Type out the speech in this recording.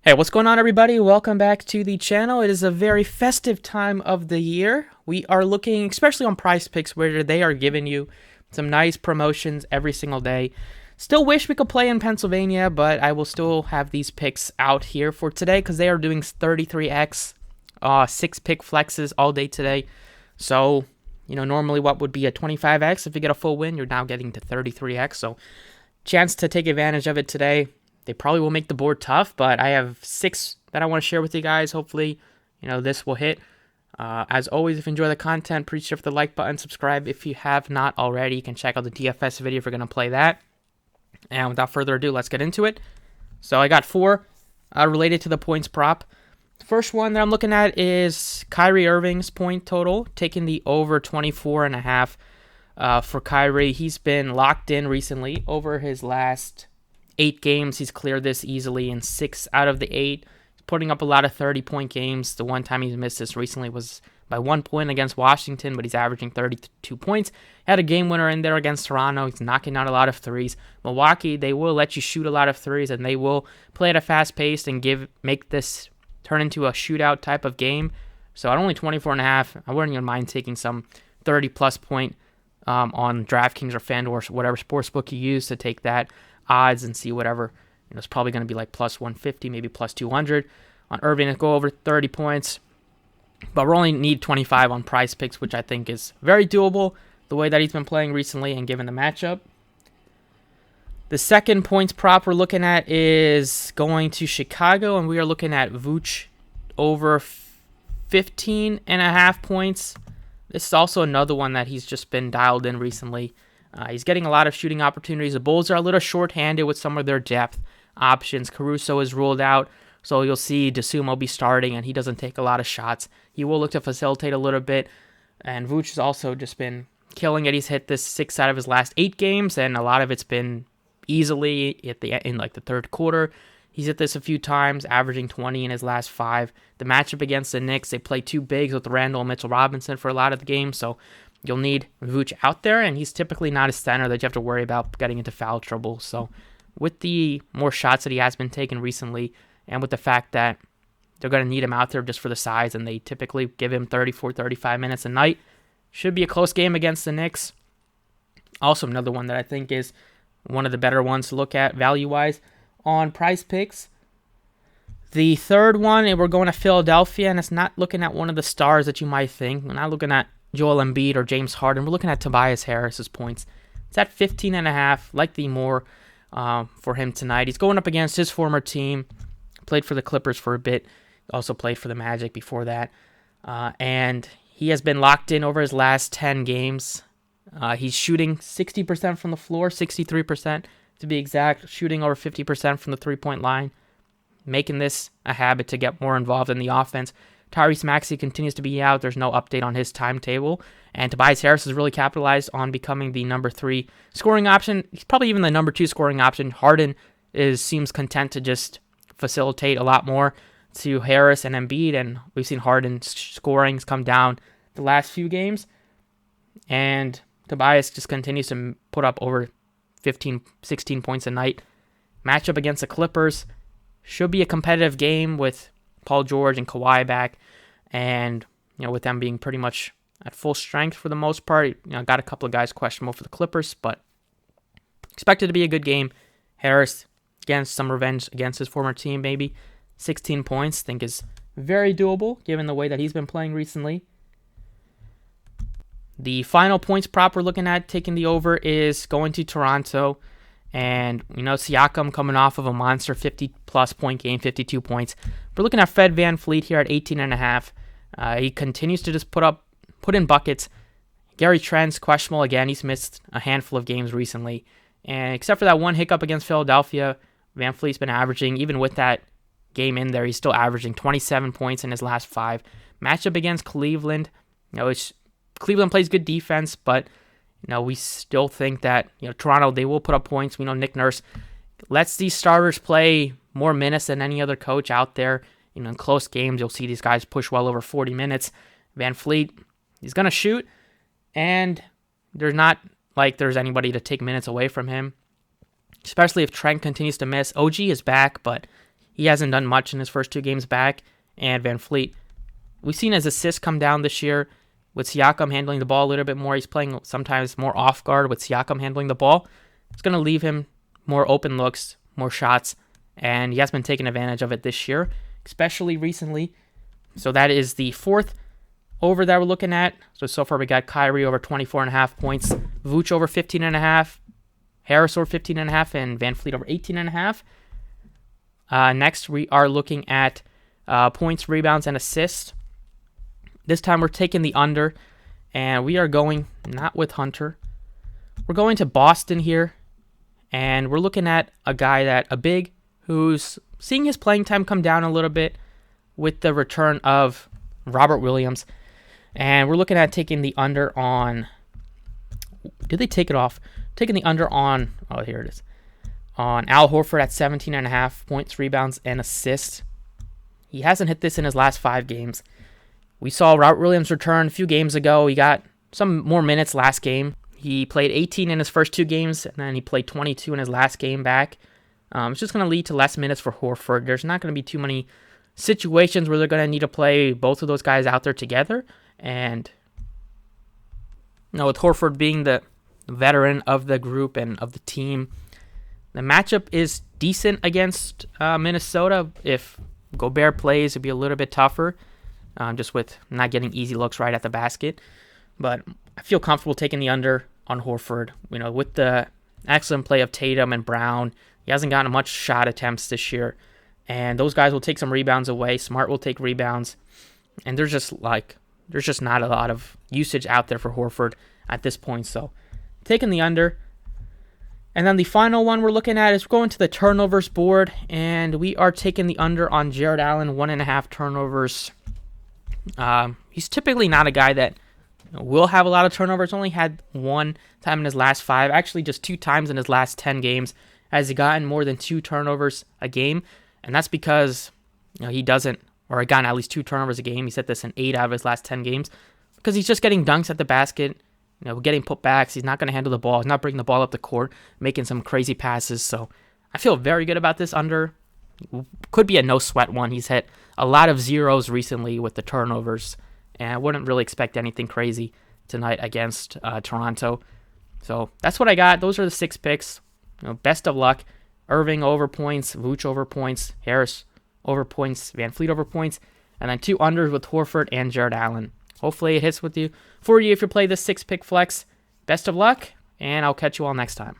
Hey, what's going on, everybody? Welcome back to the channel. It is a very festive time of the year. We are looking, especially on Prizepicks, where they are giving you some nice promotions every single day. Still wish we could play in Pennsylvania, but I will still have these picks out here for today because they are doing 33x, 6-pick flexes all day today. So, normally what would be a 25x, if you get a full win, you're now getting to 33x. So, chance to take advantage of it today. They probably will make the board tough, but I have 6 that I want to share with you guys. Hopefully, this will hit. As always, if you enjoy the content, please hit the like button, subscribe if you have not already. You can check out the DFS video if you're going to play that. And without further ado, let's get into it. So I got 4 related to the points prop. The first one that I'm looking at is Kyrie Irving's point total, taking the over 24.5 for Kyrie. He's been locked in recently over his last 8 games. He's cleared this easily in 6 out of the 8. He's putting up a lot of 30-point games. The one time he's missed this recently was by 1 point against Washington, but he's averaging 32 points. Had a game winner in there against Toronto. He's knocking out a lot of threes. Milwaukee, they will let you shoot a lot of threes, and they will play at a fast pace and make this turn into a shootout type of game. So at only 24.5, I wouldn't even mind taking some 30-plus point on DraftKings or FanDuel or whatever sportsbook you use to take that odds and see whatever. It's probably going to be like plus 150, maybe plus 200 on Irving to go over 30 points. But we only need 25 on Prizepicks, which I think is very doable the way that he's been playing recently and given the matchup. The second points prop we're looking at is going to Chicago, and we are looking at Vooch over 15.5 points. This is also another one that he's just been dialed in recently. He's getting a lot of shooting opportunities. The Bulls are a little short-handed with some of their depth options. Caruso is ruled out, so you'll see DeSumo be starting, and he doesn't take a lot of shots. He will look to facilitate a little bit, and Vooch has also just been killing it. He's hit this 6 out of his last 8 games, and a lot of it's been easily in the third quarter. He's hit this a few times, averaging 20 in his last 5. The matchup against the Knicks, they play 2 bigs with Randall and Mitchell Robinson for a lot of the game, so you'll need Vooch out there, and he's typically not a center that you have to worry about getting into foul trouble. So with the more shots that he has been taking recently, and with the fact that they're going to need him out there just for the size, and they typically give him 34, 35 minutes a night, should be a close game against the Knicks. Also another one that I think is one of the better ones to look at value-wise on Prizepicks. The third one, and we're going to Philadelphia, and it's not looking at one of the stars that you might think. We're not looking at Joel Embiid or James Harden. We're looking at Tobias Harris's points. It's at 15.5, likely more for him tonight. He's going up against his former team. Played for the Clippers for a bit. Also played for the Magic before that. And he has been locked in over his last 10 games. He's shooting 60% from the floor, 63% to be exact, shooting over 50% from the three-point line, making this a habit to get more involved in the offense. Tyrese Maxey continues to be out. There's no update on his timetable. And Tobias Harris has really capitalized on becoming the number 3 scoring option. He's probably even the number 2 scoring option. Harden seems content to just facilitate a lot more to Harris and Embiid. And we've seen Harden's scorings come down the last few games. And Tobias just continues to put up over 15, 16 points a night. Matchup against the Clippers should be a competitive game with Paul George and Kawhi back, and with them being pretty much at full strength for the most part. Got a couple of guys questionable for the Clippers, but expected to be a good game. Harris, again, some revenge against his former team, maybe 16 points. Think is very doable given the way that he's been playing recently. The final points prop we're looking at taking the over is going to Toronto. And, Siakam coming off of a monster 50-plus point game, 52 points. We're looking at Fred VanVleet here at 18.5. He continues to just put in buckets. Gary Trent's questionable again. He's missed a handful of games recently. And except for that one hiccup against Philadelphia, VanVleet's been averaging, even with that game in there, he's still averaging 27 points in his last 5. Matchup against Cleveland. Cleveland plays good defense, but we still think that Toronto, they will put up points. We know Nick Nurse lets these starters play more minutes than any other coach out there. In close games, you'll see these guys push well over 40 minutes. VanVleet, he's going to shoot, and there's not like there's anybody to take minutes away from him, especially if Trent continues to miss. OG is back, but he hasn't done much in his first 2 games back. And Van Fleet, we've seen his assists come down this year with Siakam handling the ball a little bit more. He's playing sometimes more off guard with Siakam handling the ball. It's going to leave him more open looks, more shots, and he has been taking advantage of it this year, especially recently. So that is the 4th over that we're looking at. So far we got Kyrie over 24.5 points, Vooch over 15.5, Harris over 15.5, and Van Fleet over 18.5. Next, we are looking at points, rebounds, and assists. This time we're taking the under, and we are going not with Hunter. We're going to Boston here, and we're looking at a big who's seeing his playing time come down a little bit with the return of Robert Williams. And we're looking at taking the under on... Did they take it off? Taking the under on... Oh, here it is. On Al Horford at 17.5 points, rebounds, and assists. He hasn't hit this in his last 5 games. We saw Robert Williams return a few games ago. He got some more minutes last game. He played 18 in his first 2 games, and then he played 22 in his last game back. It's just going to lead to less minutes for Horford. There's not going to be too many situations where they're going to need to play both of those guys out there together. And with Horford being the veteran of the group and of the team, the matchup is decent against Minnesota. If Gobert plays, it'd be a little bit tougher, just with not getting easy looks right at the basket. But I feel comfortable taking the under on Horford. With the excellent play of Tatum and Brown, he hasn't gotten much shot attempts this year, and those guys will take some rebounds away. Smart will take rebounds, and there's just not a lot of usage out there for Horford at this point. So taking the under. And then the final one we're looking at is going to the turnovers board, and we are taking the under on Jared Allen, 1.5 turnovers. He's typically not a guy that will have a lot of turnovers. Only had 1 time in his last 5, actually just 2 times in his last 10 games has he gotten more than 2 turnovers a game, and that's because he doesn't, or gotten at least 2 turnovers a game. He said this in 8 out of his last 10 games because he's just getting dunks at the basket, getting putbacks. He's not going to handle the ball. He's not bringing the ball up the court, making some crazy passes. So I feel very good about this under. Could be a no sweat one. He's hit a lot of zeros recently with the turnovers, and I wouldn't really expect anything crazy tonight against Toronto. So that's what I got. Those are the 6 picks. Best of luck. Irving over points, Vooch over points, Harris over points, Van Fleet over points, and then 2 unders with Horford and Jared Allen. Hopefully it hits for you if you play this 6-pick flex. Best of luck, and I'll catch you all next time.